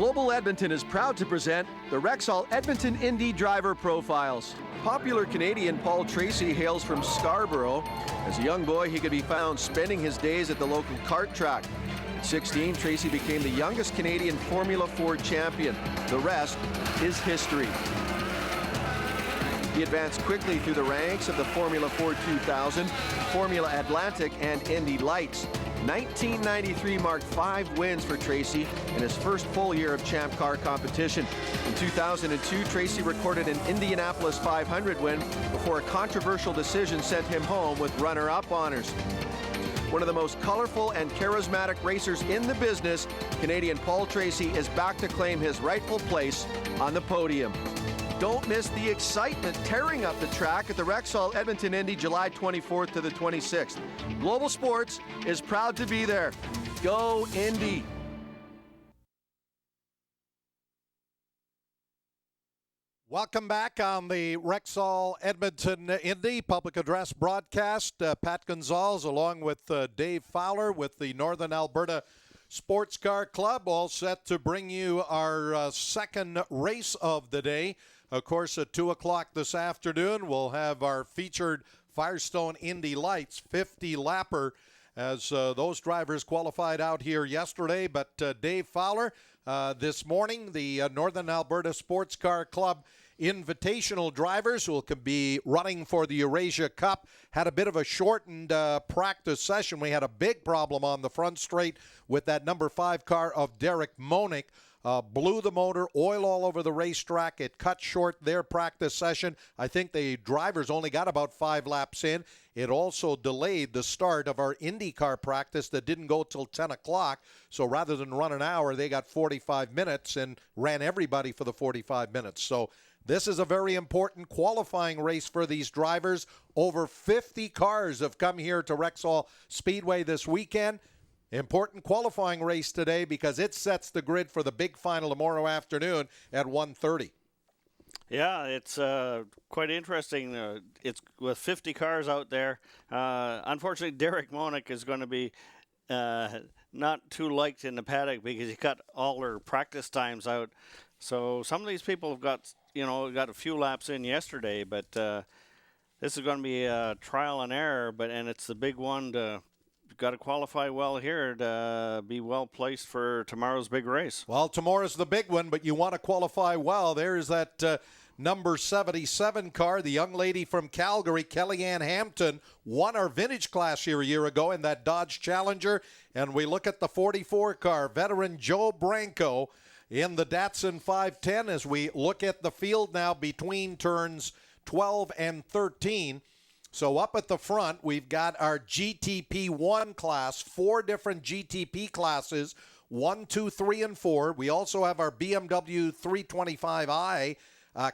Global Edmonton is proud to present the Rexall Edmonton Indy Driver Profiles. Popular Canadian Paul Tracy hails from Scarborough. As a young boy, he could be found spending his days at the local kart track. At 16, Tracy became the youngest Canadian Formula 4 champion. The rest is history. He advanced quickly through the ranks of the Formula 4 2000, Formula Atlantic, and Indy Lights. 1993 marked 5 wins for Tracy in his first full year of Champ Car competition. In 2002, Tracy recorded an Indianapolis 500 win before a controversial decision sent him home with runner-up honors. One of the most colorful and charismatic racers in the business, Canadian Paul Tracy is back to claim his rightful place on the podium. Don't miss the excitement tearing up the track at the Rexall Edmonton Indy July 24th to the 26th. Global Sports is proud to be there. Go Indy! Welcome back on the Rexall Edmonton Indy public address broadcast. Pat Gonzalez along with Dave Fowler with the Northern Alberta Sports Car Club, all set to bring you our second race of the day. Of course, at 2 o'clock this afternoon, we'll have our featured Firestone Indy Lights 50-lapper as those drivers qualified out here yesterday. But Dave Fowler, this morning, the Northern Alberta Sports Car Club invitational drivers who will be running for the Eurasia Cup had a bit of a shortened practice session. We had a big problem on the front straight with that number 5 car of Derek Monick. Blew the motor, oil all over the racetrack. It cut short their practice session. I think the drivers only got about 5 laps in. It also delayed the start of our IndyCar practice that didn't go till 10 o'clock. So rather than run an hour, they got 45 minutes and ran everybody for the 45 minutes. So this is a very important qualifying race for these drivers. Over 50 cars have come here to Rexall Speedway this weekend. Important qualifying race today because it sets the grid for the big final tomorrow afternoon at 1:30. Yeah, it's quite interesting. It's with 50 cars out there. Unfortunately, Derek Monick is going to be not too liked in the paddock because he cut all their practice times out. So some of these people have got a few laps in yesterday, but this is going to be a trial and error. And it's the big one to. Got to qualify well here to be well placed for tomorrow's big race. Well, tomorrow's the big one, but you want to qualify well. There's that number 77 car, the young lady from Calgary, Kellyanne Hampton, won our vintage class here a year ago in that Dodge Challenger. And we look at the 44 car, veteran Joe Branco in the Datsun 510 as we look at the field now between turns 12 and 13. So up at the front, we've got our GTP1 class, 4 different GTP classes, 1, 2, 3, and 4. We also have our BMW 325i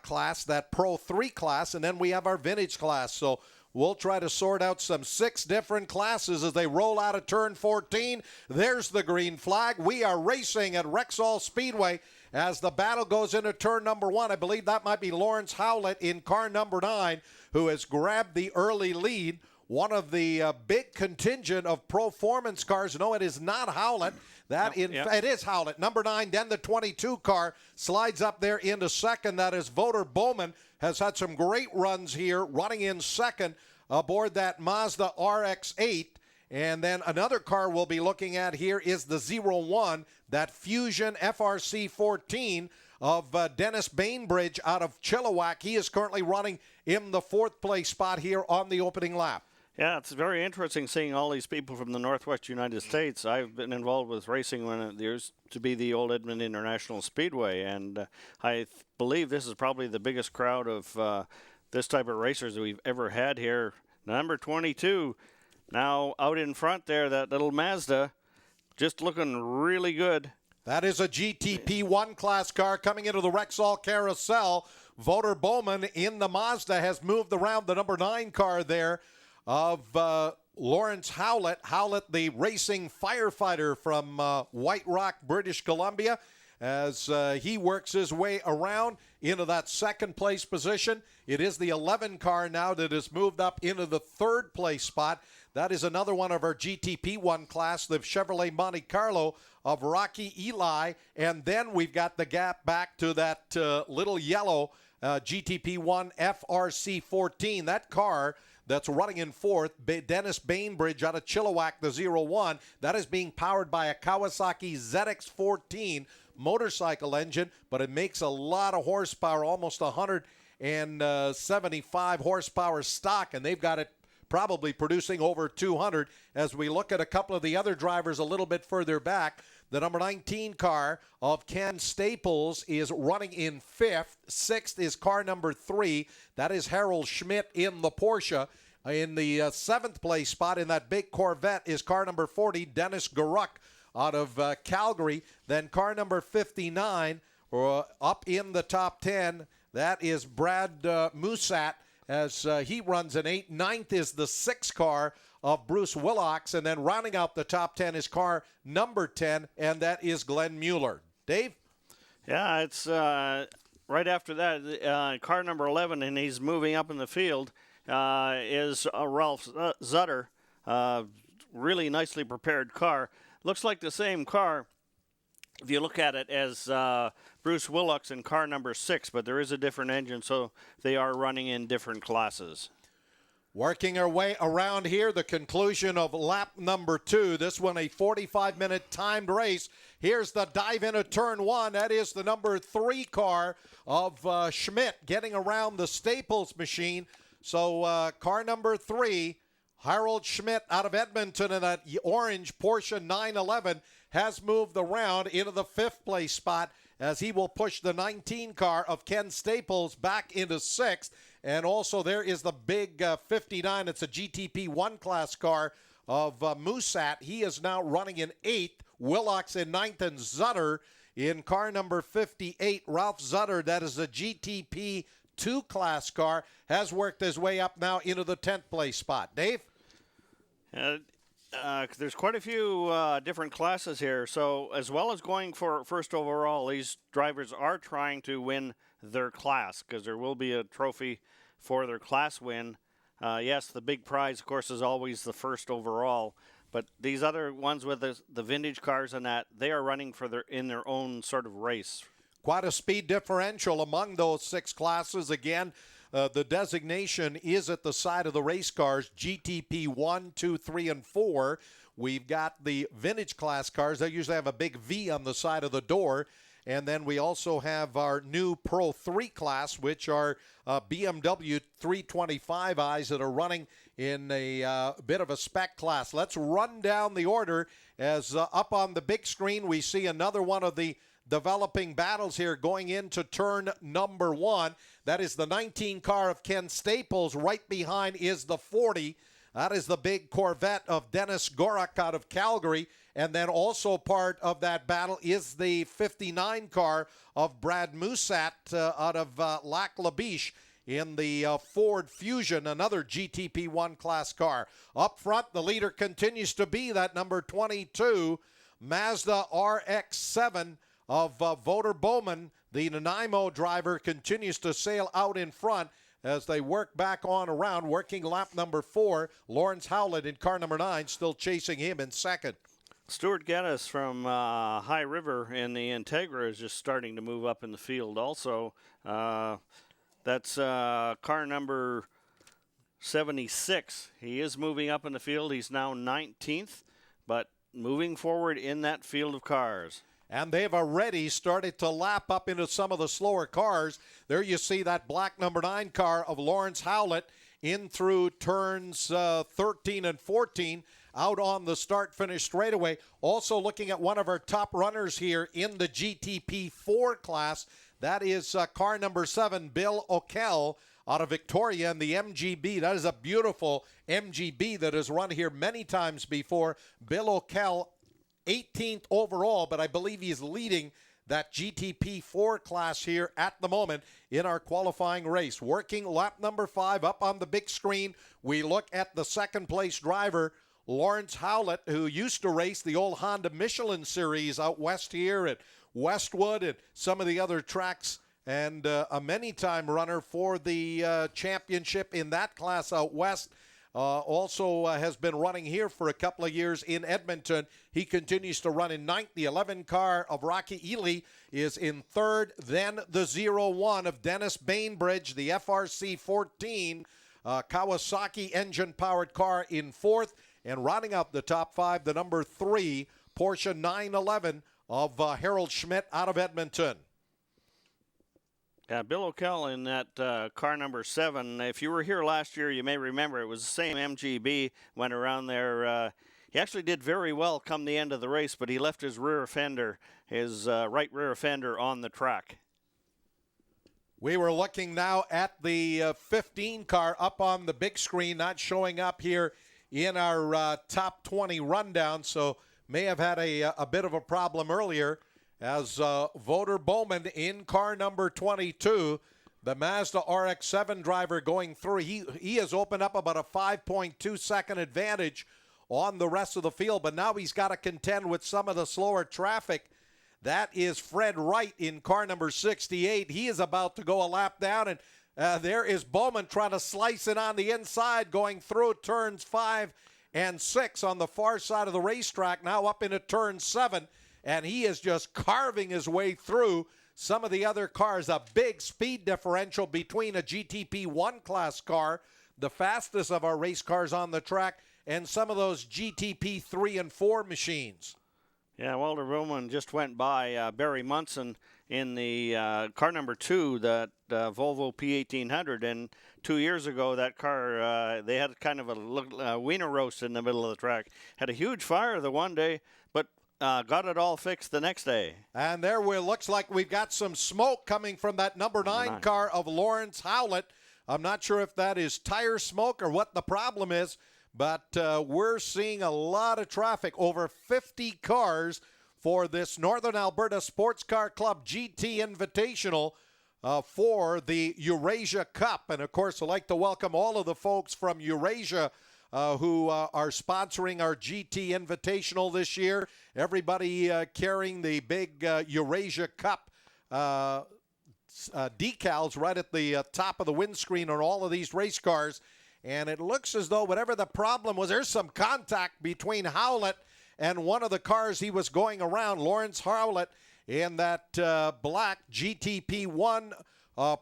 class, that Pro 3 class, and then we have our vintage class. So we'll try to sort out some 6 different classes as they roll out of turn 14. There's the green flag. We are racing at Rexall Speedway as the battle goes into turn number 1. I believe that might be Lawrence Howlett in car number 9, who has grabbed the early lead. One of the big contingent of performance cars. No, it is not Howlett. It is Howlett. Number 9, then the 22 car slides up there into second. That is Wouter Bowman. Has had some great runs here, running in second aboard that Mazda RX-8. And then another car we'll be looking at here is the 01, that Fusion FRC 14 of Dennis Bainbridge out of Chilliwack. He is currently running in the 4th place spot here on the opening lap. Yeah, it's very interesting seeing all these people from the Northwest United States. I've been involved with racing when there used to be the old Edmonton International Speedway, and I believe this is probably the biggest crowd of this type of racers that we've ever had here. Number 22, now out in front there, that little Mazda, just looking really good. That is a GTP1 class car coming into the Rexall Carousel. Wouter Bowman in the Mazda has moved around the number 9 car there of Lawrence Howlett. Howlett, the racing firefighter from White Rock, British Columbia. as he works his way around into that second place position. It is the 11 car now that has moved up into the third place spot. That is another one of our GTP1 class, the Chevrolet Monte Carlo of Rocky Eli. And then we've got the gap back to that little yellow GTP1 FRC 14. That car that's running in fourth, Dennis Bainbridge out of Chilliwack, the 01. That is being powered by a Kawasaki ZX14 motorcycle engine, but it makes a lot of horsepower, almost 175 horsepower stock, and they've got it probably producing over 200. As we look at a couple of the other drivers a little bit further back, the number 19 car of Ken Staples is running in fifth. Sixth is car number 3. That is Harold Schmidt in the Porsche. In the seventh place spot in that big Corvette is car number 40, Dennis Garuk out of Calgary. Then car number 59 up in the top 10. That is Brad Musat as he runs an 8. Ninth is the 6 car of Bruce Willocks, and then rounding out the top 10 is car number 10, and that is Glenn Mueller. Dave? Yeah, it's right after that, car number 11, and he's moving up in the field, is Ralph Zutter. Really nicely prepared car. Looks like the same car if you look at it as Bruce Willocks in car number 6, but there is a different engine, so they are running in different classes. Working our way around here, the conclusion of lap number 2. This one a 45-minute timed race. Here's the dive into turn 1. That is the number 3 car of Schmidt getting around the Staples machine. So car number 3, Harold Schmidt out of Edmonton in that orange Porsche 911 has moved around into the 5th place spot as he will push the 19 car of Ken Staples back into 6th. And also there is the big 59. It's a GTP 1 class car of Musat. He is now running in 8th. Willocks in 9th, and Zutter in car number 58. Ralph Zutter, that is a GTP 2 class car, has worked his way up now into the 10th place spot. Dave? There's quite a few different classes here. So as well as going for first overall, these drivers are trying to win their class because there will be a trophy for their class win. Yes, the big prize, of course, is always the first overall. But these other ones with the vintage cars and that, they are running for in their own sort of race. Quite a speed differential among those 6 classes. Again, the designation is at the side of the race cars, GTP 1, 2, 3, and 4. We've got the vintage class cars. They usually have a big V on the side of the door. And then we also have our new Pro 3 class, which are BMW 325i's that are running in a bit of a spec class. Let's run down the order as up on the big screen we see another one of the developing battles here going into turn number 1. That is the 19 car of Ken Staples. Right behind is the 40. That is the big Corvette of Dennis Gorak out of Calgary. And then also part of that battle is the 59 car of Brad Musat out of Lac La Biche in the Ford Fusion, another GTP1 class car. Up front, the leader continues to be that number 22 Mazda RX-7 of Wouter Bowman. The Nanaimo driver continues to sail out in front as they work back on around, working lap number 4. Lawrence Howlett in car number 9 still chasing him in second. Stuart Geddes from High River in the Integra is just starting to move up in the field also. That's car number 76. He is moving up in the field. He's now 19th, but moving forward in that field of cars. And they've already started to lap up into some of the slower cars. There you see that black number 9 car of Lawrence Howlett in through turns 13 and 14. Out on the start-finish straightaway. Also looking at one of our top runners here in the GTP4 class. That is car number 7, Bill O'Kell out of Victoria in the MGB. That is a beautiful MGB that has run here many times before. Bill O'Kell, 18th overall, but I believe he's leading that GTP4 class here at the moment in our qualifying race. Working lap number 5 up on the big screen. We look at the second-place driver, Lawrence Howlett, who used to race the old Honda Michelin Series out west here at Westwood and some of the other tracks, and a many-time runner for the championship in that class out west. Also has been running here for a couple of years in Edmonton. He continues to run in ninth. The 11 car of Rocky Ely is in third. Then the 01 of Dennis Bainbridge, the FRC 14 Kawasaki engine-powered car in fourth. And rounding out the top five, the number 3 Porsche 911 of Harold Schmidt out of Edmonton. Yeah, Bill O'Kell in that car number 7. If you were here last year, you may remember it was the same MGB, went around there. He actually did very well come the end of the race, but he left his rear fender, his right rear fender on the track. We were looking now at the 15 car up on the big screen, not showing up here in our top 20 rundown, so may have had a bit of a problem earlier. As Wouter Bowman in car number 22, the Mazda RX-7 driver going through. He has opened up about a 5.2 second advantage on the rest of the field, but now he's got to contend with some of the slower traffic. That is Fred Wright in car number 68. He is about to go a lap down, and there is Bowman trying to slice it on the inside, going through turns 5 and 6 on the far side of the racetrack, now up into turn 7. And he is just carving his way through some of the other cars. A big speed differential between a GTP 1 class car, the fastest of our race cars on the track, and some of those GTP 3 and 4 machines. Yeah, Walter Bowman just went by Barry Munson in the car number 2, that Volvo P1800. And 2 years ago, that car, they had kind of a wiener roast in the middle of the track. Had a huge fire the one day, but got it all fixed the next day. And there looks like we've got some smoke coming from that number 9 car of Lawrence Howlett. I'm not sure if that is tire smoke or what the problem is, but we're seeing a lot of traffic, over 50 cars for this Northern Alberta Sports Car Club GT Invitational for the Eurasia Cup. And, of course, I'd like to welcome all of the folks from Eurasia who are sponsoring our GT Invitational this year. Everybody carrying the big Eurasia Cup decals right at the top of the windscreen on all of these race cars. And it looks as though whatever the problem was, there's some contact between Howlett and one of the cars he was going around, Lawrence Howlett, in that black GTP1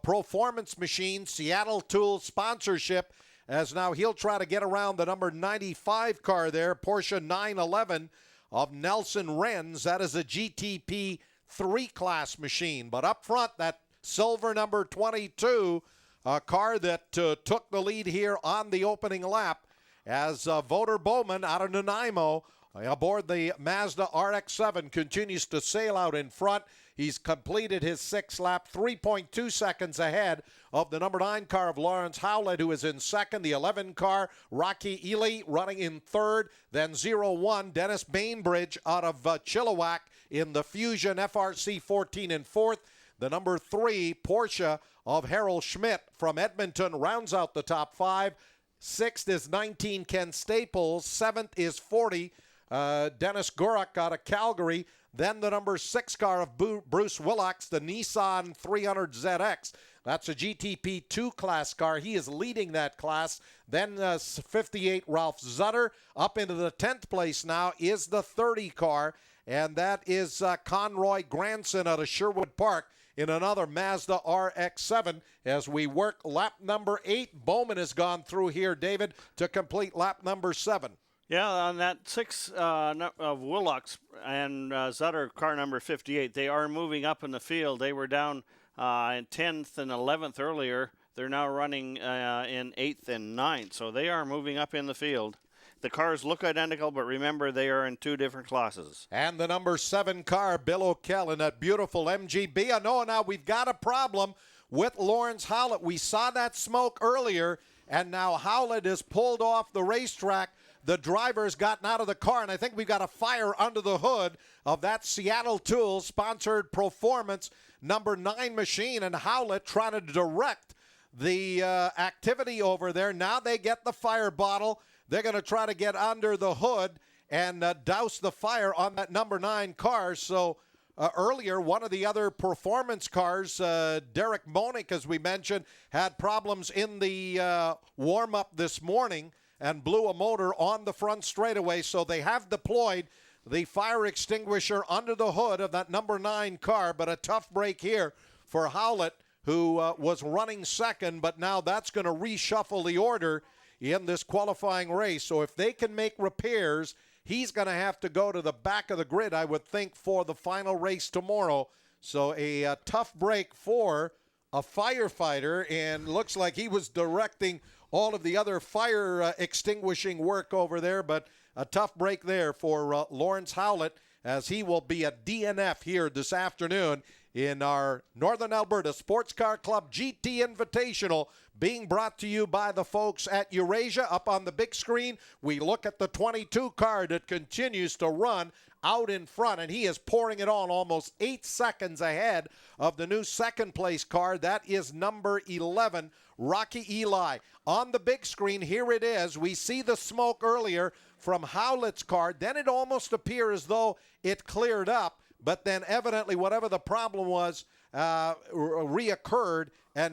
Performance Machine Seattle Tool sponsorship, as now he'll try to get around the number 95 car there, Porsche 911 of Nelson Renz. That is a GTP 3 class machine. But up front, that silver number 22 car that took the lead here on the opening lap, as Wouter Bowman out of Nanaimo aboard the Mazda RX-7 continues to sail out in front. He's completed his 6th lap, 3.2 seconds ahead of the number 9 car of Lawrence Howlett, who is in second. The 11 car, Rocky Ely, running in third. Then 01, Dennis Bainbridge out of Chilliwack in the Fusion FRC 14 in fourth. The number 3, Porsche of Harold Schmidt from Edmonton, rounds out the top 5. 6th is 19, Ken Staples. 7th is 40, Dennis Gorak out of Calgary. Then the number 6 car of Bruce Willocks, the Nissan 300ZX. That's a GTP 2 class car. He is leading that class. Then 58, Ralph Zutter. Up into the 10th place now is the 30 car, and that is Conroy Granson out of Sherwood Park in another Mazda RX-7 as we work lap number 8. Bowman has gone through here, David, to complete lap number 7. Yeah, on that 6 of Willocks and Zutter, car number 58, they are moving up in the field. They were down in 10th and 11th earlier. They're now running in 8th and 9th, so they are moving up in the field. The cars look identical, but remember, they are in 2 different classes. And the number 7 car, Bill O'Kell, in that beautiful MGB. I know now we've got a problem with Lawrence Howlett. We saw that smoke earlier, and now Howlett is pulled off the racetrack. The driver's gotten out of the car, and I think we've got a fire under the hood of that Seattle Tool sponsored Performance number 9 machine, and Howlett trying to direct the activity over there. Now they get the fire bottle. They're going to try to get under the hood and douse the fire on that number 9 car. So earlier, one of the other performance cars, Derek Monick, as we mentioned, had problems in the warm-up this morning and blew a motor on the front straightaway. So they have deployed the fire extinguisher under the hood of that number 9 car, but a tough break here for Howlett, who was running second, but now that's going to reshuffle the order in this qualifying race. So if they can make repairs, he's going to have to go to the back of the grid, I would think, for the final race tomorrow. So a tough break for a firefighter, and looks like he was directing all of the other fire extinguishing work over there, but a tough break there for Lawrence Howlett, as he will be a DNF here this afternoon in our Northern Alberta Sports Car Club GT Invitational, being brought to you by the folks at Eurasia. Up on the big screen, we look at the 22 car that continues to run out in front, and he is pouring it on almost 8 seconds ahead of the new second-place car. That is number 11, Rocky Eli. On the big screen, here it is. We see the smoke earlier from Howlett's car. Then it almost appears as though it cleared up, but then evidently whatever the problem was reoccurred, and